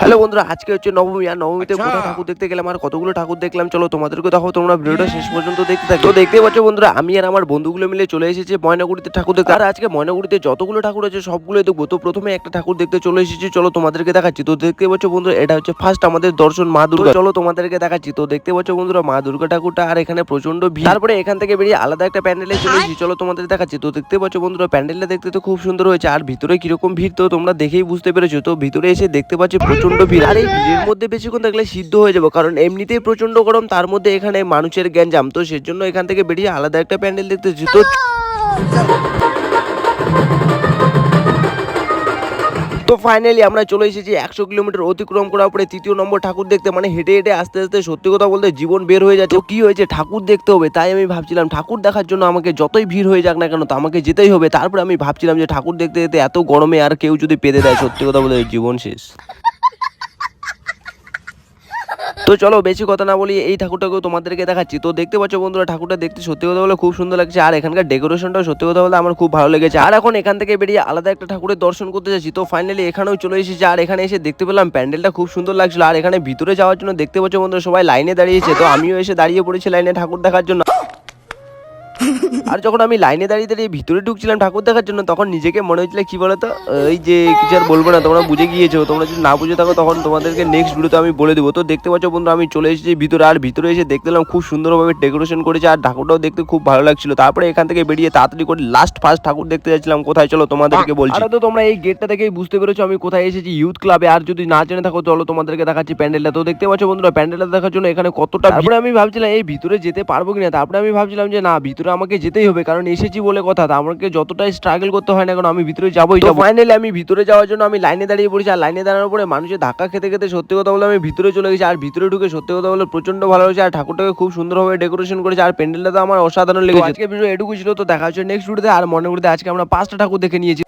Hello বন্ধুরা, আজকে হচ্ছে নবমী। আর নবমীতে আচ্ছা। কোথায় ঠাকুর দেখতে গেলাম আর কতগুলো ঠাকুর দেখলাম, চলো তোমাদেরকে দেখো। তোমরা ভিডিওটা শেষ পর্যন্ত দেখতে থাকো। তো দেখতে পাচ্ছ বন্ধুরা, আমি আর আমার বন্ধুগুলো মিলে চলে এসেছি ময়নাগুড়িতে ঠাকুর দেখতে। আর আজকে ময়নাগুড়িতে যতগুলো ঠাকুর আছে সবগুলো দেখবো। তো প্রথমে একটা ঠাকুর দেখতে চলে এসেছি, চলো তোমাদেরকে দেখাচ্ছি। তো দেখতে পাচ্ছ বন্ধুরা, এটা হচ্ছে ফার্স্ট আমাদের দর্শন মা দুর্গা। চলো তোমাদেরকে দেখাচ্ছি। তো দেখতে পাচ্ছ বন্ধুরা, মা দুর্গা ঠাকুরটা, আর এখানে প্রচন্ড ভিড়। তারপরে এখান থেকে বেরিয়ে আলাদা একটা প্যান্ডেলে চলে এসেছি, চলো তোমাদের দেখাচ্ছি। তো দেখতে পাচ্ছ বন্ধুরা, প্যান্ডেলটা দেখতে তো খুব সুন্দর হয়েছে, আর ভিতরে কিরকম ভিড় তো তোমরা দেখেই বুঝতে পেরেছো। তো ভিতরে এসে দেখতে পাচ্ছি প্রচন্ড ভিড়, আর এই ভিড়ের মধ্যে বেশিক্ষণ থাকলে সিদ্ধ হয়ে যাবো, কারণ এমনিতেই প্রচন্ড গরম, তার মধ্যে এখানে মানুষের গ্যাঞ্জাম। তো সেজন্য এখান থেকে বেরিয়ে আলাদা একটা প্যান্ডেল দেখতেছি। তো ফাইনালি আমরা চলে এসেছি 100 কিলোমিটার অতিক্রম করার পরে তৃতীয় নম্বর ঠাকুর দেখতে, মানে হেঁটে হেঁটে আস্তে আস্তে সত্যি কথা বলতে জীবন বের হয়ে যাচ্ছে। তো কি হয়েছে, ঠাকুর দেখতে হবে, তাই আমি ভাবছিলাম ঠাকুর দেখার জন্য আমাকে যতই ভিড় হয়ে যাক না কেন, তো আমাকে যেতেই হবে। তারপরে আমি ভাবছিলাম যে ঠাকুর দেখতে যেতে এত গরমে আর কেউ যদি পেতে দেয়, সত্যি কথা বলতে জীবন শেষ। তো চলো বেশি কথা না বলি, এই ঠাকুরটাকেও তোমাদেরকে দেখাচ্ছি। তো দেখতে পাচ্ছ বন্ধুরা, ঠাকুরটা দেখতে সত্যি কথা বলে খুব সুন্দর লাগছে, আর এখানকার ডেকোরেশনটাও সত্যি কথা বলতে আমার খুব ভালো লেগেছে। আর এখন এখান থেকে বেরিয়ে আলাদা একটা ঠাকুরের দর্শন করতে যাচ্ছি। তো ফাইনালি এখানেও চলে এসেছি, আর এখানে এসে দেখতে পেলাম প্যান্ডেলটা খুব সুন্দর লাগছিল। আর এখানে ভিতরে যাওয়ার জন্য দেখতে পাচ্ছ বন্ধুরা, সবাই লাইনে দাঁড়িয়েছে। তো আমিও এসে দাঁড়িয়ে পড়েছি লাইনে ঠাকুর দেখার জন্য। আর যখন আমি লাইনে দাঁড়িয়ে দাঁড়িয়ে ভিতরে ঢুকছিলাম ঠাকুর দেখার জন্য, তখন নিজেকে মনে হচ্ছিল কি বলতো, এই যে কিছু আর বলবো না, তোমরা বুঝে গিয়েছো। তোমরা যদি না বুঝে থাকো তখন তোমাদেরকে নেক্সট ভিডিওতে আমি বলে দেবো। তো দেখতে পাচ্ছ বন্ধু, আমি চলে এসেছি ভিতরে, আর ভিতরে এসে দেখতে পেলাম খুব সুন্দরভাবে ডেকোরেশন করেছে, আর ঠাকুরটাও দেখতে খুব ভালো লাগছিল। তারপরে এখান থেকে বেরিয়ে তাড়াতাড়ি করে লাস্ট ফার্স্ট ঠাকুর দেখতে যাচ্ছিলাম। কোথায় চলো তোমাদেরকে বলছি। আর তো তোমরা এই গেটটা দেখেই বুঝতে পেরেছো আমি কোথায় এসেছি, ইউথ ক্লাবে। আর যদি না জেনে থাকো চলো তোমাদেরকে দেখাচ্ছি প্যান্ডেলটা। তো দেখতে পাচ্ছ বন্ধুরা, প্যান্ডেলটা দেখার জন্য এখানে কতটা। তারপরে আমি ভাবছিলাম এই ভিতরে যেতে পারবো কিনা, তারপরে আমি ভাবছিলাম যে না, ভিতরে আমাকে যেতেই হবে, কারণ এসেছি বলে কথা। আমাকে যতটাই স্ট্রাগল করতে হয় না কারণ আমি ভিতরে যাবোই। তো ফাইনালি আমি ভিতরে যাওয়ার জন্য আমি লাইনে দাঁড়িয়ে পড়েছি, আর লাইনে দাঁড়ানোর পরে মানুষের ধাক্কা খেতে খেতে সত্যি কথা বলে আমি ভিতরে চলে গেছি। আর ভিতরে ঢুকে সত্যি কথা বলে প্রচন্ড ভালো হয়েছে, আর ঠাকুরটাকে খুব সুন্দরভাবে ডেকোরেশন করেছে, আর প্যান্ডেলটা তো আমার অসাধারণ লেগেছে। আজকে ভিডিও এটুকু ছিল, তো দেখা হচ্ছে নেক্সট ভিডিওতে। আর মনে করতে আজকে আমরা 5টা ঠাকুর দেখে নিয়েছি।